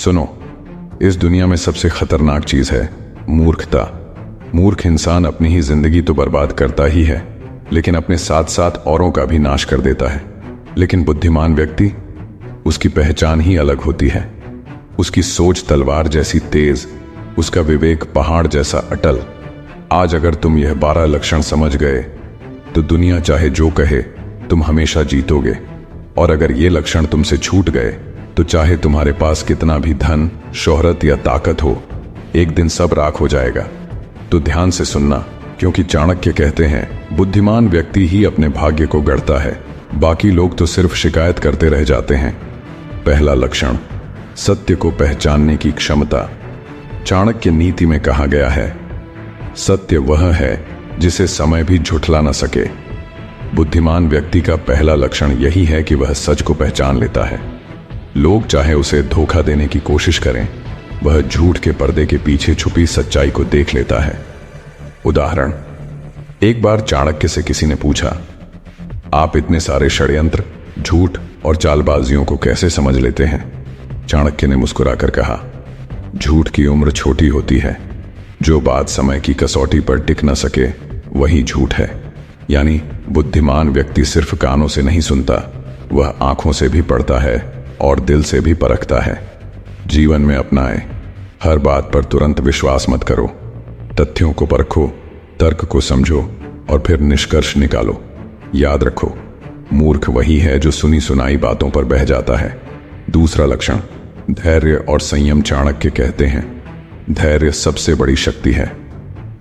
सुनो, इस दुनिया में सबसे खतरनाक चीज है मूर्खता। मूर्ख इंसान अपनी ही जिंदगी तो बर्बाद करता ही है, लेकिन अपने साथ साथ औरों का भी नाश कर देता है। लेकिन बुद्धिमान व्यक्ति, उसकी पहचान ही अलग होती है। उसकी सोच तलवार जैसी तेज, उसका विवेक पहाड़ जैसा अटल। आज अगर तुम यह 12 लक्षण समझ गए तो दुनिया चाहे जो कहे, तुम हमेशा जीतोगे। और अगर ये लक्षण तुमसे छूट गए तो चाहे तुम्हारे पास कितना भी धन, शोहरत या ताकत हो, एक दिन सब राख हो जाएगा। तो ध्यान से सुनना, क्योंकि चाणक्य कहते हैं बुद्धिमान व्यक्ति ही अपने भाग्य को गढ़ता है, बाकी लोग तो सिर्फ शिकायत करते रह जाते हैं। पहला लक्षण, सत्य को पहचानने की क्षमता। चाणक्य नीति में कहा गया है, सत्य वह है जिसे समय भी झुठला न सके। बुद्धिमान व्यक्ति का पहला लक्षण यही है कि वह सच को पहचान लेता है। लोग चाहे उसे धोखा देने की कोशिश करें, वह झूठ के पर्दे के पीछे छुपी सच्चाई को देख लेता है। उदाहरण, एक बार चाणक्य से किसी ने पूछा, आप इतने सारे षड्यंत्र, झूठ और चालबाजियों को कैसे समझ लेते हैं? चाणक्य ने मुस्कुराकर कहा, झूठ की उम्र छोटी होती है। जो बात समय की कसौटी पर टिक न सके वही झूठ है। यानी बुद्धिमान व्यक्ति सिर्फ कानों से नहीं सुनता, वह आंखों से भी पढ़ता है और दिल से भी परखता है। जीवन में अपनाए, हर बात पर तुरंत विश्वास मत करो। तथ्यों को परखो, तर्क को समझो और फिर निष्कर्ष निकालो। याद रखो, मूर्ख वही है जो सुनी सुनाई बातों पर बह जाता है। दूसरा लक्षण, धैर्य और संयम। चाणक्य कहते हैं, धैर्य सबसे बड़ी शक्ति है।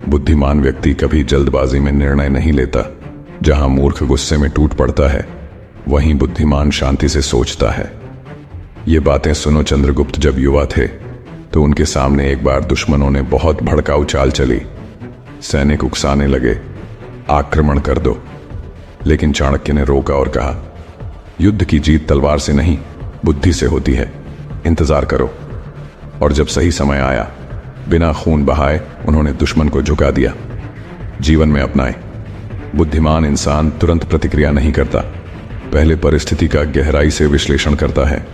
बुद्धिमान व्यक्ति कभी जल्दबाजी में निर्णय नहीं लेता। जहां मूर्ख गुस्से में टूट पड़ता है, वहीं बुद्धिमान शांति से सोचता है। ये बातें सुनो, चंद्रगुप्त जब युवा थे तो उनके सामने एक बार दुश्मनों ने बहुत भड़काऊ चाल चली। सैनिक उकसाने लगे, आक्रमण कर दो। लेकिन चाणक्य ने रोका और कहा, युद्ध की जीत तलवार से नहीं, बुद्धि से होती है। इंतजार करो। और जब सही समय आया, बिना खून बहाए उन्होंने दुश्मन को झुका दिया। जीवन में अपनाए, बुद्धिमान इंसान तुरंत प्रतिक्रिया नहीं करता, पहले परिस्थिति का गहराई से विश्लेषण करता है।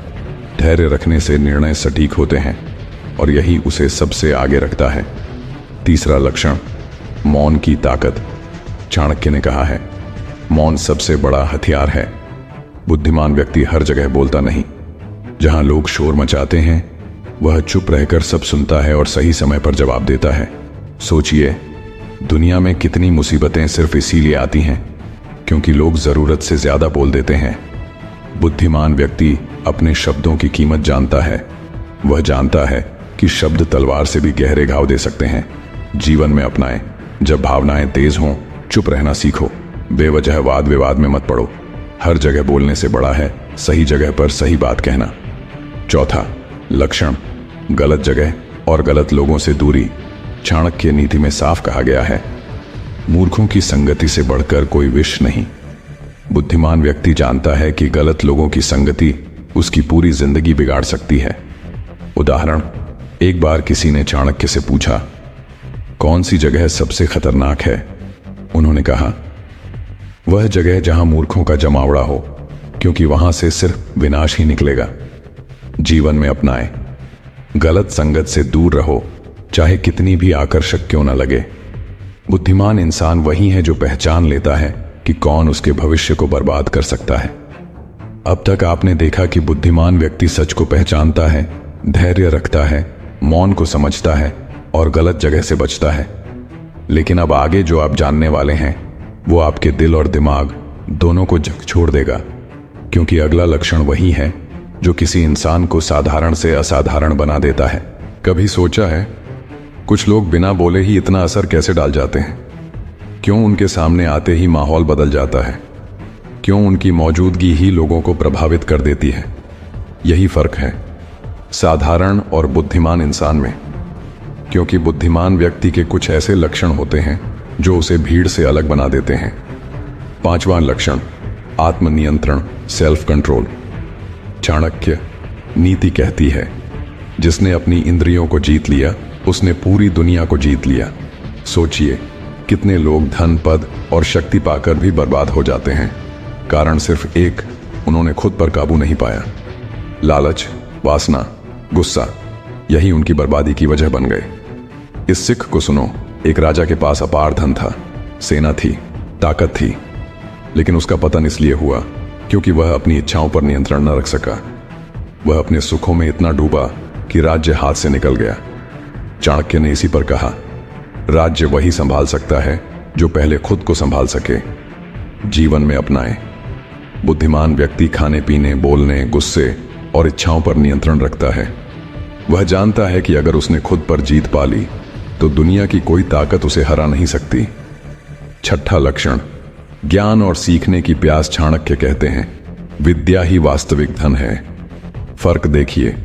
धैर्य रखने से निर्णय सटीक होते हैं और यही उसे सबसे आगे रखता है। तीसरा लक्षण, मौन की ताकत। चाणक्य ने कहा है, मौन सबसे बड़ा हथियार है। बुद्धिमान व्यक्ति हर जगह बोलता नहीं। जहां लोग शोर मचाते हैं, वह चुप रहकर सब सुनता है और सही समय पर जवाब देता है। सोचिए, दुनिया में कितनी मुसीबतें सिर्फ इसीलिए आती हैं क्योंकि लोग जरूरत से ज्यादा बोल देते हैं। बुद्धिमान व्यक्ति अपने शब्दों की कीमत जानता है। वह जानता है कि शब्द तलवार से भी गहरे घाव दे सकते हैं। जीवन में अपनाएं, जब भावनाएं तेज हों, चुप रहना सीखो। बेवजह वाद विवाद में मत पड़ो। हर जगह बोलने से बड़ा है सही जगह पर सही बात कहना। चौथा लक्षण, गलत जगह और गलत लोगों से दूरी। चाणक्य नीति में साफ कहा गया है, मूर्खों की संगति से बढ़कर कोई विष नहीं। बुद्धिमान व्यक्ति जानता है कि गलत लोगों की संगति उसकी पूरी जिंदगी बिगाड़ सकती है। उदाहरण, एक बार किसी ने चाणक्य से पूछा, कौन सी जगह सबसे खतरनाक है? उन्होंने कहा, वह जगह जहां मूर्खों का जमावड़ा हो, क्योंकि वहां से सिर्फ विनाश ही निकलेगा। जीवन में अपनाएं, गलत संगत से दूर रहो, चाहे कितनी भी आकर्षक क्यों न लगे। बुद्धिमान इंसान वही है जो पहचान लेता है कि कौन उसके भविष्य को बर्बाद कर सकता है। अब तक आपने देखा कि बुद्धिमान व्यक्ति सच को पहचानता है, धैर्य रखता है, मौन को समझता है और गलत जगह से बचता है। लेकिन अब आगे जो आप जानने वाले हैं वो आपके दिल और दिमाग दोनों को झकझोर देगा, क्योंकि अगला लक्षण वही है जो किसी इंसान को साधारण से असाधारण बना देता है। कभी सोचा है, कुछ लोग बिना बोले ही इतना असर कैसे डाल जाते हैं? क्यों उनके सामने आते ही माहौल बदल जाता है? क्यों उनकी मौजूदगी ही लोगों को प्रभावित कर देती है? यही फर्क है साधारण और बुद्धिमान इंसान में, क्योंकि बुद्धिमान व्यक्ति के कुछ ऐसे लक्षण होते हैं जो उसे भीड़ से अलग बना देते हैं। पांचवां लक्षण, आत्मनियंत्रण, सेल्फ कंट्रोल। चाणक्य नीति कहती है, जिसने अपनी इंद्रियों को जीत लिया उसने पूरी दुनिया को जीत लिया। सोचिए, कितने लोग धन, पद और शक्ति पाकर भी बर्बाद हो जाते हैं। कारण सिर्फ एक, उन्होंने खुद पर काबू नहीं पाया। लालच, वासना गुस्सा, यही उनकी बर्बादी की वजह बन गए। इस सिख को सुनो, एक राजा के पास अपार धन था, सेना थी, ताकत थी, लेकिन उसका पतन इसलिए हुआ क्योंकि वह अपनी इच्छाओं पर नियंत्रण न रख सका। वह अपने सुखों में इतना डूबा कि राज्य हाथ से निकल गया। चाणक्य ने इसी पर कहा, राज्य वही संभाल सकता है जो पहले खुद को संभाल सके। जीवन में अपनाए। बुद्धिमान व्यक्ति खाने पीने, बोलने, गुस्से और इच्छाओं पर नियंत्रण रखता है। वह जानता है कि अगर उसने खुद पर जीत पा ली तो दुनिया की कोई ताकत उसे हरा नहीं सकती। छठा लक्षण, ज्ञान और सीखने की प्यास। चाणक्य कहते हैं, विद्या ही वास्तविक धन है। फर्क देखिए,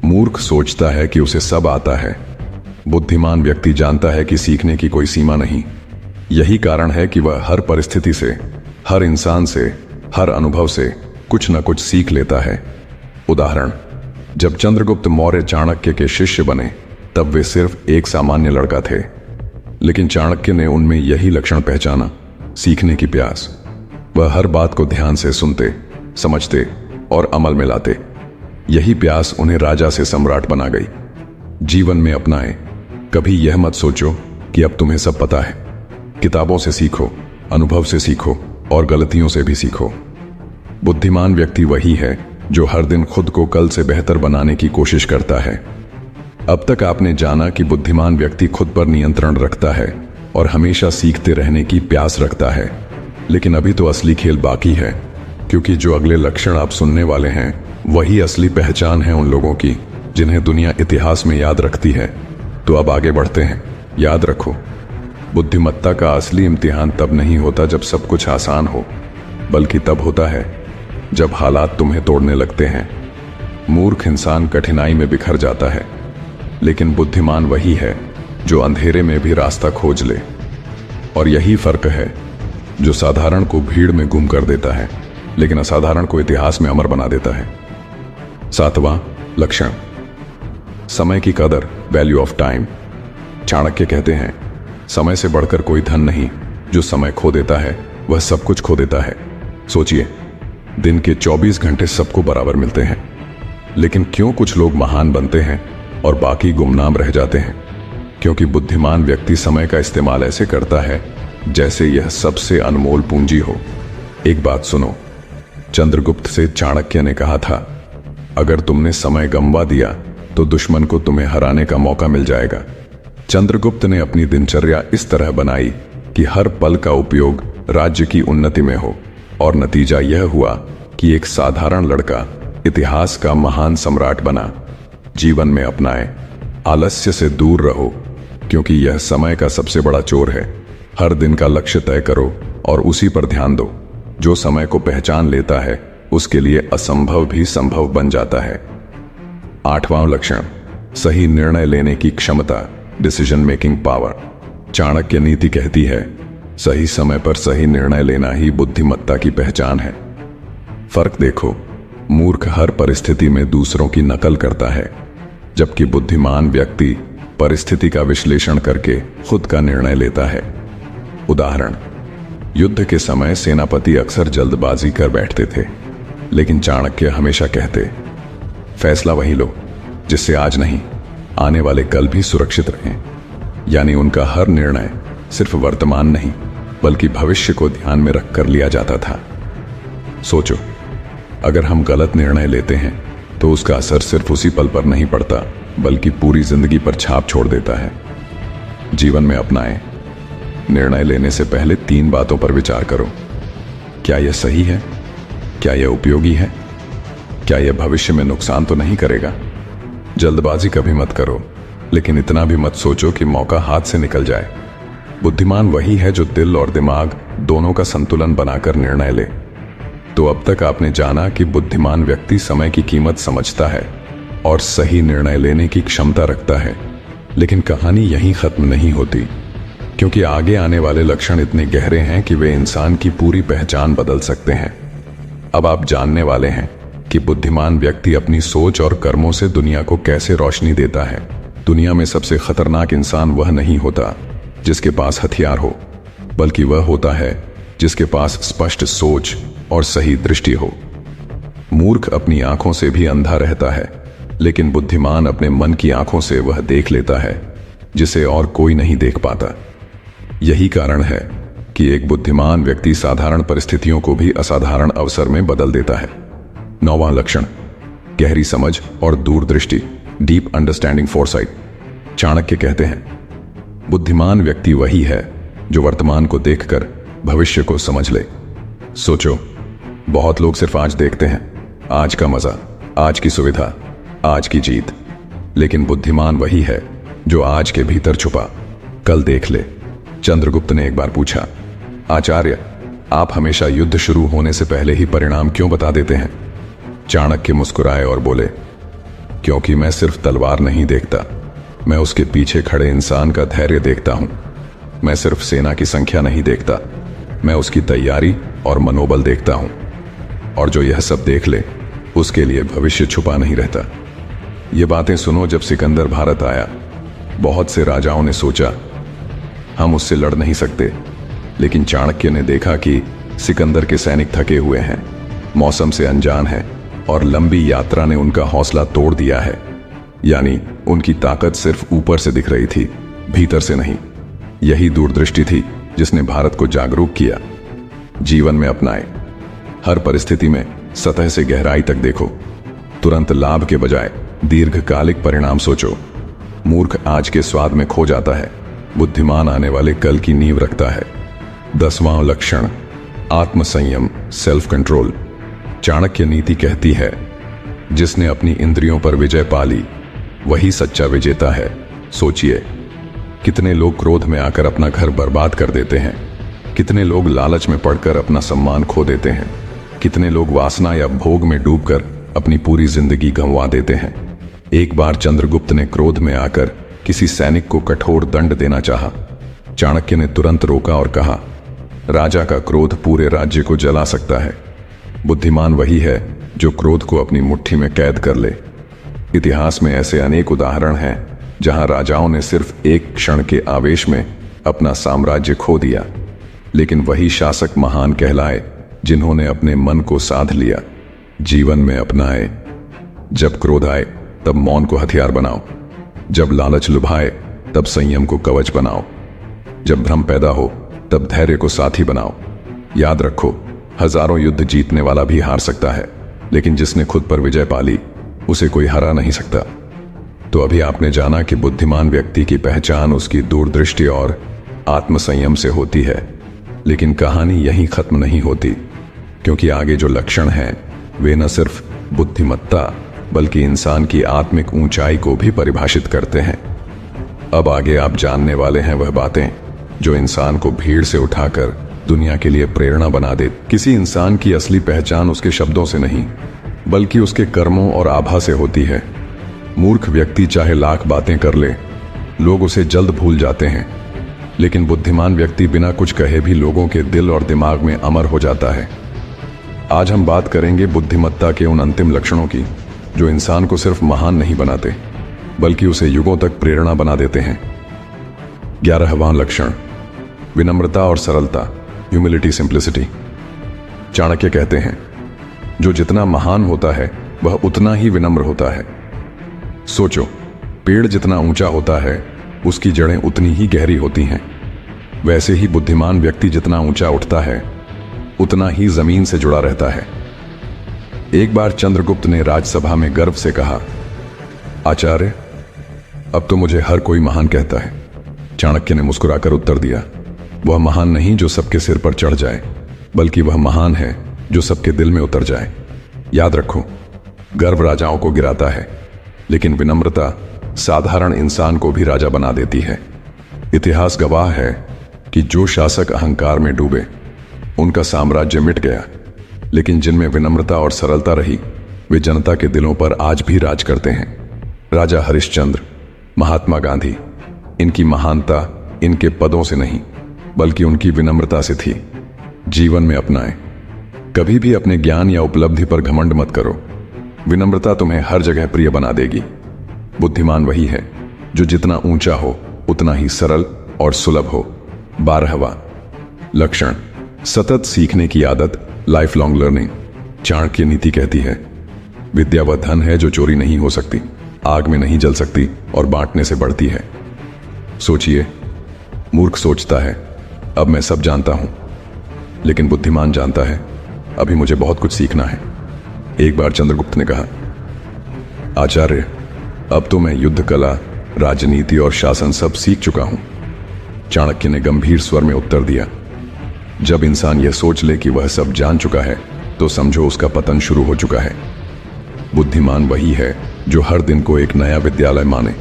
मूर्ख सोचता है कि उसे सब आता है, बुद्धिमान व्यक्ति जानता है कि सीखने की कोई सीमा नहीं। यही कारण है कि वह हर परिस्थिति से, हर इंसान से, हर अनुभव से कुछ न कुछ सीख लेता है। उदाहरण, जब चंद्रगुप्त मौर्य चाणक्य के शिष्य बने तब वे सिर्फ एक सामान्य लड़का थे, लेकिन चाणक्य ने उनमें यही लक्षण पहचाना, सीखने की प्यास। वह हर बात को ध्यान से सुनते, समझते और अमल में लाते। यही प्यास उन्हें राजा से सम्राट बना गई। जीवन में अपनाएं। कभी यह मत सोचो कि अब तुम्हें सब पता है। किताबों से सीखो, अनुभव से सीखो और गलतियों से भी सीखो। बुद्धिमान व्यक्ति वही है जो हर दिन खुद को कल से बेहतर बनाने की कोशिश करता है। अब तक आपने जाना कि बुद्धिमान व्यक्ति खुद पर नियंत्रण रखता है और हमेशा सीखते रहने की प्यास रखता है। लेकिन अभी तो असली खेल बाकी है, क्योंकि जो अगले लक्षण आप सुनने वाले हैं वही असली पहचान है उन लोगों की जिन्हें दुनिया इतिहास में याद रखती है। तो अब आगे बढ़ते हैं। याद रखो, बुद्धिमत्ता का असली इम्तिहान तब नहीं होता जब सब कुछ आसान हो, बल्कि तब होता है जब हालात तुम्हें तोड़ने लगते हैं। मूर्ख इंसान कठिनाई में बिखर जाता है, लेकिन बुद्धिमान वही है जो अंधेरे में भी रास्ता खोज ले। और यही फर्क है जो साधारण को भीड़ में गुम कर देता है, लेकिन असाधारण को इतिहास में अमर बना देता है। सातवां लक्षण, समय की कदर, वैल्यू ऑफ टाइम। चाणक्य कहते हैं, समय से बढ़कर कोई धन नहीं। जो समय खो देता है वह सब कुछ खो देता है। सोचिए, दिन के 24 घंटे सबको बराबर मिलते हैं, लेकिन क्यों कुछ लोग महान बनते हैं और बाकी गुमनाम रह जाते हैं? क्योंकि बुद्धिमान व्यक्ति समय का इस्तेमाल ऐसे करता है जैसे यह सबसे अनमोल पूंजी हो। एक बात सुनो, चंद्रगुप्त से चाणक्य ने कहा था, अगर तुमने समय गंवा दिया तो दुश्मन को तुम्हें हराने का मौका मिल जाएगा। चंद्रगुप्त ने अपनी दिनचर्या इस तरह बनाई कि हर पल का उपयोग राज्य की उन्नति में हो, और नतीजा यह हुआ कि एक साधारण लड़का इतिहास का महान सम्राट बना। जीवन में अपनाएं, आलस्य से दूर रहो, क्योंकि यह समय का सबसे बड़ा चोर है। हर दिन का लक्ष्य तय करो और उसी पर ध्यान दो। जो समय को पहचान लेता है उसके लिए असंभव भी संभव बन जाता है। आठवां लक्षण, सही निर्णय लेने की क्षमता, डिसीजन मेकिंग पावर। चाणक्य नीति कहती है, सही समय पर सही निर्णय लेना ही बुद्धिमत्ता की पहचान है। फर्क देखो, मूर्ख हर परिस्थिति में दूसरों की नकल करता है, जबकि बुद्धिमान व्यक्ति परिस्थिति का विश्लेषण करके खुद का निर्णय लेता है। उदाहरण, युद्ध के समय सेनापति अक्सर जल्दबाजी कर बैठते थे, लेकिन चाणक्य हमेशा कहते, फैसला वही लो जिससे आज नहीं, आने वाले कल भी सुरक्षित रहें। यानी उनका हर निर्णय सिर्फ वर्तमान नहीं बल्कि भविष्य को ध्यान में रखकर लिया जाता था। सोचो, अगर हम गलत निर्णय लेते हैं तो उसका असर सिर्फ उसी पल पर नहीं पड़ता बल्कि पूरी जिंदगी पर छाप छोड़ देता है। जीवन में अपनाएं, निर्णय लेने से पहले 3 बातों पर विचार करो। क्या यह सही है? क्या यह उपयोगी है? क्या यह भविष्य में नुकसान तो नहीं करेगा? जल्दबाजी कभी मत करो, लेकिन इतना भी मत सोचो कि मौका हाथ से निकल जाए। बुद्धिमान वही है जो दिल और दिमाग दोनों का संतुलन बनाकर निर्णय ले। तो अब तक आपने जाना कि बुद्धिमान व्यक्ति समय की कीमत समझता है और सही निर्णय लेने की क्षमता रखता है। लेकिन कहानी यहीं खत्म नहीं होती, क्योंकि आगे आने वाले लक्षण इतने गहरे हैं कि वे इंसान की पूरी पहचान बदल सकते हैं। अब आप जानने वाले हैं कि बुद्धिमान व्यक्ति अपनी सोच और कर्मों से दुनिया को कैसे रोशनी देता है। दुनिया में सबसे खतरनाक इंसान वह नहीं होता जिसके पास हथियार हो, बल्कि वह होता है जिसके पास स्पष्ट सोच और सही दृष्टि हो। मूर्ख अपनी आंखों से भी अंधा रहता है, लेकिन बुद्धिमान अपने मन की आंखों से वह देख लेता है जिसे और कोई नहीं देख पाता। यही कारण है कि एक बुद्धिमान व्यक्ति साधारण परिस्थितियों को भी असाधारण अवसर में बदल देता है। 9वां लक्षण, गहरी समझ और दूरदृष्टि, डीप अंडरस्टैंडिंग फोरसाइट। चाणक्य कहते हैं, बुद्धिमान व्यक्ति वही है जो वर्तमान को देखकर भविष्य को समझ ले। सोचो, बहुत लोग सिर्फ आज देखते हैं, आज का मजा, आज की सुविधा, आज की जीत। लेकिन बुद्धिमान वही है जो आज के भीतर छुपा कल देख ले। चंद्रगुप्त ने एक बार पूछा, आचार्य, आप हमेशा युद्ध शुरू होने से पहले ही परिणाम क्यों बता देते हैं? चाणक्य मुस्कुराए और बोले, क्योंकि मैं सिर्फ तलवार नहीं देखता, मैं उसके पीछे खड़े इंसान का धैर्य देखता हूं। मैं सिर्फ सेना की संख्या नहीं देखता, मैं उसकी तैयारी और मनोबल देखता हूं। और जो यह सब देख ले, उसके लिए भविष्य छुपा नहीं रहता। ये बातें सुनो, जब सिकंदर भारत आया, बहुत से राजाओं ने सोचा हम उससे लड़ नहीं सकते, लेकिन चाणक्य ने देखा कि सिकंदर के सैनिक थके हुए हैं, मौसम से अनजान हैं और लंबी यात्रा ने उनका हौसला तोड़ दिया है। यानी उनकी ताकत सिर्फ ऊपर से दिख रही थी, भीतर से नहीं। यही दूरदृष्टि थी जिसने भारत को जागरूक किया। जीवन में अपनाए, हर परिस्थिति में सतह से गहराई तक देखो, तुरंत लाभ के बजाय दीर्घकालिक परिणाम सोचो। मूर्ख आज के स्वाद में खो जाता है, बुद्धिमान आने वाले कल की नींव रखता है। 10वां लक्षण, आत्मसंयम, सेल्फ कंट्रोल। चाणक्य नीति कहती है, जिसने अपनी इंद्रियों पर विजय पा ली वही सच्चा विजेता है। सोचिए, कितने लोग क्रोध में आकर अपना घर बर्बाद कर देते हैं, कितने लोग लालच में पड़कर अपना सम्मान खो देते हैं, कितने लोग वासना या भोग में डूबकर अपनी पूरी जिंदगी गंवा देते हैं। एक बार चंद्रगुप्त ने क्रोध में आकर किसी सैनिक को कठोर दंड देना चाहा। चाणक्य ने तुरंत रोका और कहा, राजा का क्रोध पूरे राज्य को जला सकता है। बुद्धिमान वही है जो क्रोध को अपनी मुट्ठी में कैद कर ले। इतिहास में ऐसे अनेक उदाहरण हैं जहां राजाओं ने सिर्फ एक क्षण के आवेश में अपना साम्राज्य खो दिया, लेकिन वही शासक महान कहलाए जिन्होंने अपने मन को साध लिया, जीवन में अपनाए। जब क्रोध आए तब मौन को हथियार बनाओ, जब लालच लुभाए तब संयम को कवच बनाओ, जब भ्रम पैदा हो तब धैर्य को साथी बनाओ। याद रखो, हजारों युद्ध जीतने वाला भी हार सकता है, लेकिन जिसने खुद पर विजय पाली उसे कोई हरा नहीं सकता। तो अभी आपने जाना कि बुद्धिमान व्यक्ति की पहचान उसकी दूरदृष्टि और आत्मसंयम से होती है। लेकिन कहानी यहीं खत्म नहीं होती, क्योंकि आगे जो लक्षण हैं वे न सिर्फ बुद्धिमत्ता बल्कि इंसान की आत्मिक ऊंचाई को भी परिभाषित करते हैं। अब आगे आप जानने वाले हैं वह बातें जो इंसान को भीड़ से उठाकर दुनिया के लिए प्रेरणा बना दे। किसी इंसान की असली पहचान उसके शब्दों से नहीं बल्कि उसके कर्मों और आभा से होती है। मूर्ख व्यक्ति चाहे लाख बातें कर ले, लोग उसे जल्द भूल जाते हैं, लेकिन बुद्धिमान व्यक्ति बिना कुछ कहे भी लोगों के दिल और दिमाग में अमर हो जाता है। आज हम बात करेंगे बुद्धिमत्ता के उन अंतिम लक्षणों की जो इंसान को सिर्फ महान नहीं बनाते बल्कि उसे युगों तक प्रेरणा बना देते हैं। 11वां लक्षण, विनम्रता और सरलता, ह्यूमिलिटी, सिंप्लिसिटी। चाणक्य कहते हैं, जो जितना महान होता है वह उतना ही विनम्र होता है। सोचो, पेड़ जितना ऊंचा होता है उसकी जड़ें उतनी ही गहरी होती हैं। वैसे ही बुद्धिमान व्यक्ति जितना ऊंचा उठता है उतना ही जमीन से जुड़ा रहता है। एक बार चंद्रगुप्त ने राजसभा में गर्व से कहा, आचार्य, अब तो मुझे हर कोई महान कहता है। चाणक्य ने मुस्कुराकर उत्तर दिया, वह महान नहीं जो सबके सिर पर चढ़ जाए, बल्कि वह महान है जो सबके दिल में उतर जाए। याद रखो, गर्व राजाओं को गिराता है, लेकिन विनम्रता साधारण इंसान को भी राजा बना देती है। इतिहास गवाह है कि जो शासक अहंकार में डूबे उनका साम्राज्य मिट गया, लेकिन जिनमें विनम्रता और सरलता रही वे जनता के दिलों पर आज भी राज करते हैं। राजा हरिश्चंद्र, महात्मा गांधी, इनकी महानता इनके पदों से नहीं बल्कि उनकी विनम्रता से थी। जीवन में अपनाएं, कभी भी अपने ज्ञान या उपलब्धि पर घमंड मत करो। विनम्रता तुम्हें हर जगह प्रिय बना देगी। बुद्धिमान वही है जो जितना ऊंचा हो उतना ही सरल और सुलभ हो। 12वां लक्षण, सतत सीखने की आदत, लाइफ लॉन्ग लर्निंग। चाणक्य नीति कहती है, विद्या वह धन है जो चोरी नहीं हो सकती, आग में नहीं जल सकती और बांटने से बढ़ती है। सोचिए, मूर्ख सोचता है अब मैं सब जानता हूं, लेकिन बुद्धिमान जानता है अभी मुझे बहुत कुछ सीखना है। एक बार चंद्रगुप्त ने कहा, आचार्य, अब तो मैं युद्ध कला, राजनीति और शासन सब सीख चुका हूं। चाणक्य ने गंभीर स्वर में उत्तर दिया, जब इंसान यह सोच ले कि वह सब जान चुका है तो समझो उसका पतन शुरू हो चुका है। बुद्धिमान वही है जो हर दिन को एक नया विद्यालय माने,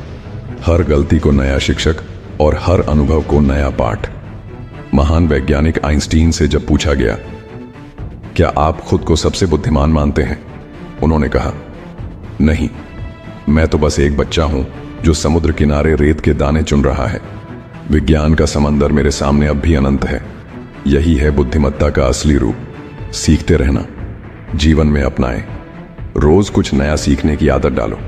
हर गलती को नया शिक्षक और हर अनुभव को नया पाठ। महान वैज्ञानिक आइंस्टीन से जब पूछा गया, क्या आप खुद को सबसे बुद्धिमान मानते हैं, उन्होंने कहा, नहीं, मैं तो बस एक बच्चा हूं जो समुद्र किनारे रेत के दाने चुन रहा है। विज्ञान का समंदर मेरे सामने अब भी अनंत है। यही है बुद्धिमत्ता का असली रूप। सीखते रहना, जीवन में अपनाएं। रोज कुछ नया सीखने की आदत डालो।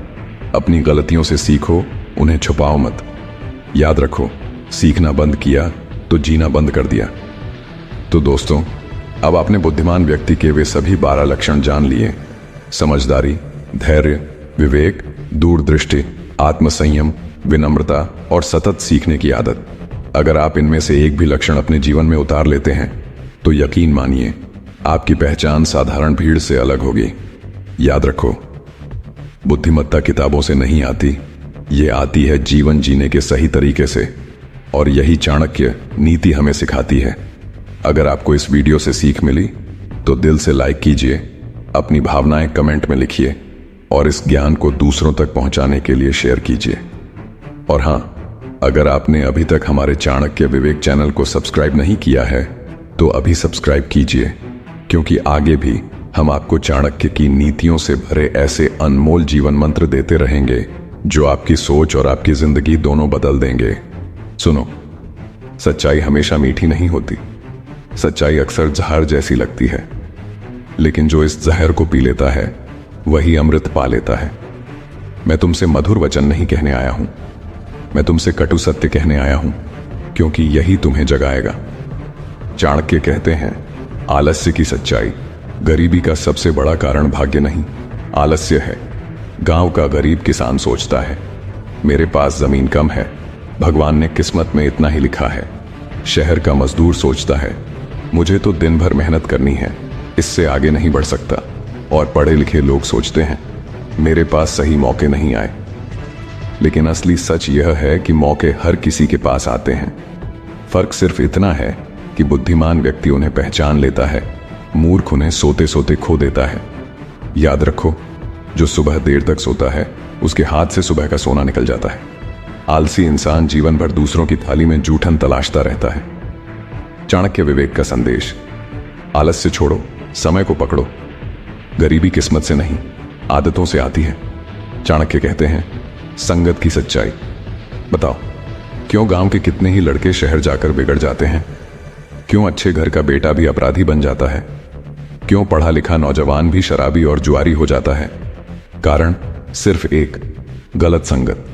अपनी गलतियों से सीखो, उन्हें छुपाओ मत। याद रखो, सीखना बंद किया तो जीना बंद कर दिया। तो दोस्तों, अब आपने बुद्धिमान व्यक्ति के वे सभी 12 लक्षण जान लिए। समझदारी, धैर्य, विवेक, दूरदृष्टि, आत्मसंयम, विनम्रता और सतत सीखने की आदत। अगर आप इनमें से एक भी लक्षण अपने जीवन में उतार लेते हैं तो यकीन मानिए आपकी पहचान साधारण भीड़ से अलग होगी। याद रखो, बुद्धिमत्ता किताबों से नहीं आती, ये आती है जीवन जीने के सही तरीके से, और यही चाणक्य नीति हमें सिखाती है। अगर आपको इस वीडियो से सीख मिली तो दिल से लाइक कीजिए, अपनी भावनाएं कमेंट में लिखिए और इस ज्ञान को दूसरों तक पहुंचाने के लिए शेयर कीजिए। और हां, अगर आपने अभी तक हमारे चाणक्य विवेक चैनल को सब्सक्राइब नहीं किया है तो अभी सब्सक्राइब कीजिए, क्योंकि आगे भी हम आपको चाणक्य की नीतियों से भरे ऐसे अनमोल जीवन मंत्र देते रहेंगे जो आपकी सोच और आपकी जिंदगी दोनों बदल देंगे। सुनो, सच्चाई हमेशा मीठी नहीं होती। सच्चाई अक्सर जहर जैसी लगती है, लेकिन जो इस जहर को पी लेता है वही अमृत पा लेता है। मैं तुमसे मधुर वचन नहीं कहने आया हूं, मैं तुमसे कटु सत्य कहने आया हूं, क्योंकि यही तुम्हें जगाएगा। चाणक्य कहते हैं, आलस्य की सच्चाई, गरीबी का सबसे बड़ा कारण भाग्य नहीं, आलस्य है। गांव का गरीब किसान सोचता है, मेरे पास जमीन कम है, भगवान ने किस्मत में इतना ही लिखा है। शहर का मजदूर सोचता है, मुझे तो दिन भर मेहनत करनी है, इससे आगे नहीं बढ़ सकता। और पढ़े लिखे लोग सोचते हैं, मेरे पास सही मौके नहीं आए। लेकिन असली सच यह है कि मौके हर किसी के पास आते हैं। फर्क सिर्फ इतना है कि बुद्धिमान व्यक्ति उन्हें पहचान लेता है, मूर्ख उन्हें सोते सोते खो देता है। याद रखो, जो सुबह देर तक सोता है उसके हाथ से सुबह का सोना निकल जाता है। आलसी इंसान जीवन भर दूसरों की थाली में जूठन तलाशता रहता है। चाणक्य विवेक का संदेश, आलस्य छोड़ो, समय को पकड़ो। गरीबी किस्मत से नहीं, आदतों से आती है। चाणक्य कहते हैं, संगत की सच्चाई। बताओ, क्यों गांव के कितने ही लड़के शहर जाकर बिगड़ जाते हैं? क्यों अच्छे घर का बेटा भी अपराधी बन जाता है? क्यों पढ़ा लिखा नौजवान भी शराबी और जुआरी हो जाता है? कारण सिर्फ एक, गलत संगत।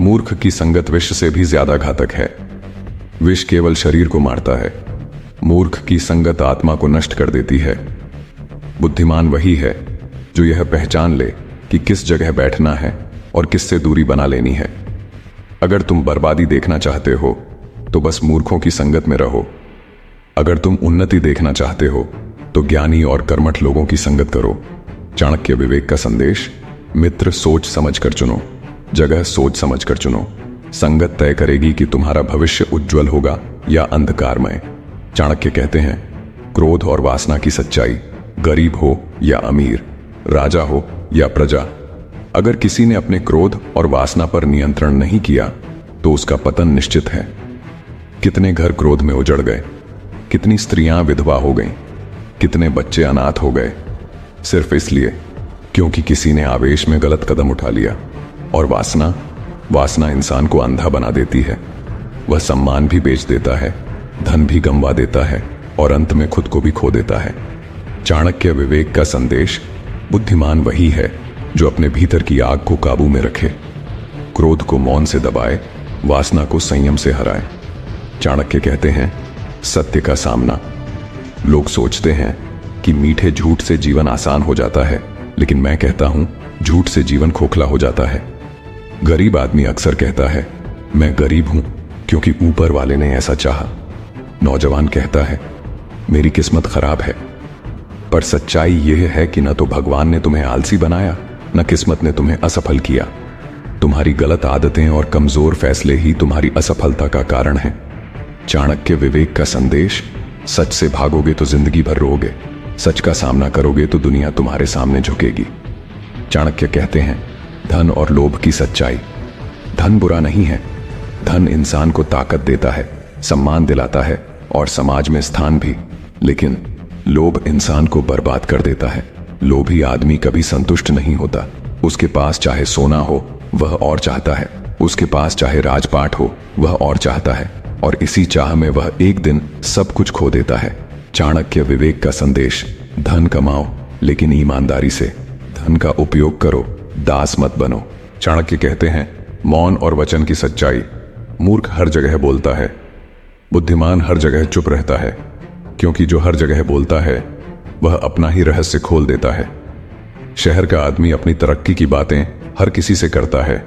मूर्ख की संगत विष से भी ज्यादा घातक है। विष केवल शरीर को मारता है, मूर्ख की संगत आत्मा को नष्ट कर देती है। बुद्धिमान वही है जो यह पहचान ले कि किस जगह बैठना है और किससे दूरी बना लेनी है। अगर तुम बर्बादी देखना चाहते हो तो बस मूर्खों की संगत में रहो। अगर तुम उन्नति देखना चाहते हो तो ज्ञानी और कर्मठ लोगों की संगत करो। चाणक्य विवेक का संदेश, मित्र सोच समझ कर चुनो, जगह सोच समझ कर चुनो। संगत तय करेगी कि तुम्हारा भविष्य उज्जवल होगा या अंधकारमय। चाणक्य कहते हैं, क्रोध और वासना की सच्चाई, गरीब हो या अमीर, राजा हो या प्रजा, अगर किसी ने अपने क्रोध और वासना पर नियंत्रण नहीं किया तो उसका पतन निश्चित है। कितने घर क्रोध में उजड़ गए, कितनी स्त्रियां विधवा हो गईं, कितने बच्चे अनाथ हो गए, सिर्फ इसलिए क्योंकि किसी ने आवेश में गलत कदम उठा लिया। और वासना इंसान को अंधा बना देती है। वह सम्मान भी बेच देता है, धन भी गंवा देता है और अंत में खुद को भी खो देता है। चाणक्य विवेक का संदेश, बुद्धिमान वही है जो अपने भीतर की आग को काबू में रखे, क्रोध को मौन से दबाए, वासना को संयम से हराए। चाणक्य कहते हैं, सत्य का सामना। लोग सोचते हैं कि मीठे झूठ से जीवन आसान हो जाता है, लेकिन मैं कहता हूं झूठ से जीवन खोखला हो जाता है। गरीब आदमी अक्सर कहता है मैं गरीब हूं क्योंकि ऊपर वाले ने ऐसा चाहा। नौजवान कहता है मेरी किस्मत खराब है। पर सच्चाई यह है कि न तो भगवान ने तुम्हें आलसी बनाया, न किस्मत ने तुम्हें असफल किया। तुम्हारी गलत आदतें और कमजोर फैसले ही तुम्हारी असफलता का कारण हैं। चाणक्य विवेक का संदेश, सच से भागोगे तो जिंदगी भर रोगे, सच का सामना करोगे तो दुनिया तुम्हारे सामने झुकेगी। चाणक्य कहते हैं धन और लोभ की सच्चाई। धन बुरा नहीं है। धन इंसान को ताकत देता है, सम्मान दिलाता है और समाज में स्थान भी। लेकिन लोभ इंसान को बर्बाद कर देता है। लोभी आदमी कभी संतुष्ट नहीं होता। उसके पास चाहे सोना हो वह और चाहता है, उसके पास चाहे राजपाट हो वह और चाहता है, और इसी चाह में वह एक दिन सब कुछ खो देता है। चाणक्य विवेक का संदेश, धन कमाओ लेकिन ईमानदारी से। धन का उपयोग करो, दास मत बनो। चाणक्य कहते हैं मौन और वचन की सच्चाई। मूर्ख हर जगह बोलता है, बुद्धिमान हर जगह चुप रहता है, क्योंकि जो हर जगह बोलता है वह अपना ही रहस्य खोल देता है। शहर का आदमी अपनी तरक्की की बातें हर किसी से करता है।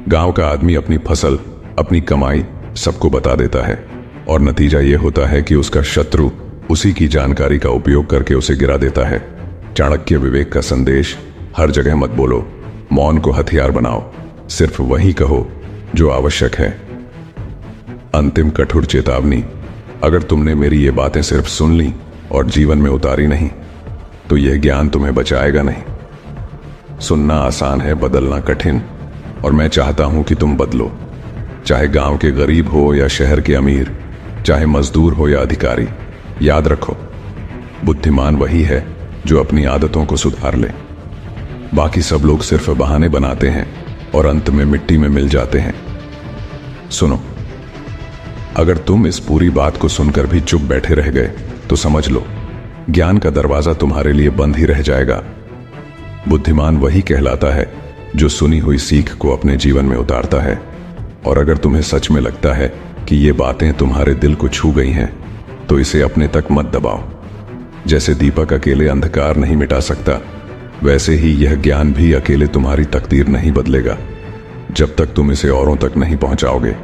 गांव का आदमी अपनी फसल, अपनी कमाई सबको बता देता है, और नतीजा यह होता है कि उसका शत्रु उसी की जानकारी का उपयोग करके उसे गिरा देता है। चाणक्य विवेक का संदेश, हर जगह मत बोलो, मौन को हथियार बनाओ, सिर्फ वही कहो जो आवश्यक है। अंतिम कठोर चेतावनी, अगर तुमने मेरी ये बातें सिर्फ सुन ली और जीवन में उतारी नहीं तो यह ज्ञान तुम्हें बचाएगा नहीं। सुनना आसान है, बदलना कठिन, और मैं चाहता हूं कि तुम बदलो। चाहे गांव के गरीब हो या शहर के अमीर, चाहे मजदूर हो या अधिकारी, याद रखो बुद्धिमान वही है जो अपनी आदतों को सुधार ले। बाकी सब लोग सिर्फ बहाने बनाते हैं और अंत में मिट्टी में मिल जाते हैं। सुनो, अगर तुम इस पूरी बात को सुनकर भी चुप बैठे रह गए तो समझ लो ज्ञान का दरवाजा तुम्हारे लिए बंद ही रह जाएगा। बुद्धिमान वही कहलाता है जो सुनी हुई सीख को अपने जीवन में उतारता है। और अगर तुम्हें सच में लगता है कि ये बातें तुम्हारे दिल को छू गई हैं तो इसे अपने तक मत दबाओ। जैसे दीपक अकेले अंधकार नहीं मिटा सकता, वैसे ही यह ज्ञान भी अकेले तुम्हारी तकदीर नहीं बदलेगा जब तक तुम इसे औरों तक नहीं पहुंचाओगे।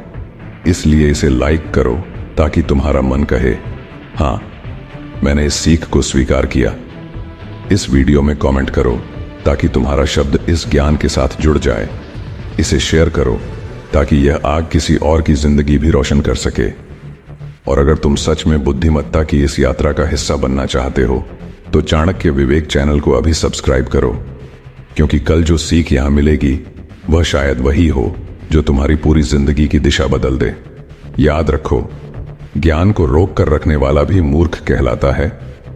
इसलिए इसे लाइक करो ताकि तुम्हारा मन कहे हाँ, मैंने इस सीख को स्वीकार किया। इस वीडियो में कमेंट करो ताकि तुम्हारा शब्द इस ज्ञान के साथ जुड़ जाए। इसे शेयर करो ताकि यह आग किसी और की जिंदगी भी रोशन कर सके। और अगर तुम सच में बुद्धिमत्ता की इस यात्रा का हिस्सा बनना चाहते हो तो चाणक्य विवेक चैनल को अभी सब्सक्राइब करो, क्योंकि कल जो सीख यहां मिलेगी वह शायद वही हो जो तुम्हारी पूरी जिंदगी की दिशा बदल दे। याद रखो, ज्ञान को रोक कर रखने वाला भी मूर्ख कहलाता है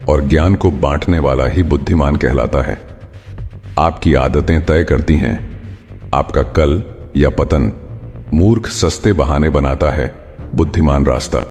और ज्ञान को बांटने वाला ही बुद्धिमान कहलाता है। आपकी आदतें तय करती हैं आपका कल या पतन। मूर्ख सस्ते बहाने बनाता है, बुद्धिमान रास्ता।